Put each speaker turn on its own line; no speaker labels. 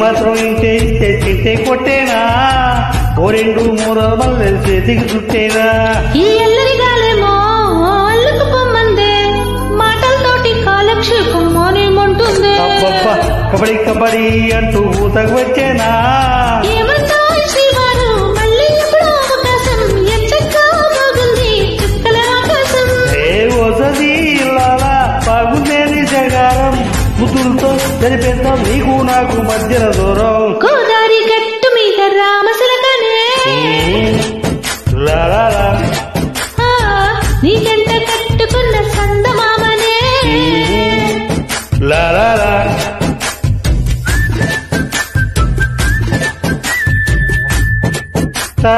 మాత్రం ఇంటే తింటే కొట్టేనా ఓ 2-3 మల్లెలు చేతికి చుట్టేనా
ఈ ఎల్లరి గాలేమో అల్లుకు పొమ్మందే మాటలతోటి కాలక్షేపం మానేమంటుంది
కబడి కబడి అంటూ ఊతకు వచ్చేనా
ఏమంటావు శ్రీవారు మళ్ళీ ఎప్పుడు అవకాశం ఎంచక్కా బాగుంది చుక్కల ఆకాశం
ఏ వసది ఇల్లాలా బాగుండేది జగారం ముద్దులతో జరిపేద్దాం నీకు నాకు మధ్యన దూరం
గోదారి గట్టు మీద రామశిలకనే
లాలా
నీ జంట కట్టుకున్న సందమామనే
లాలా ta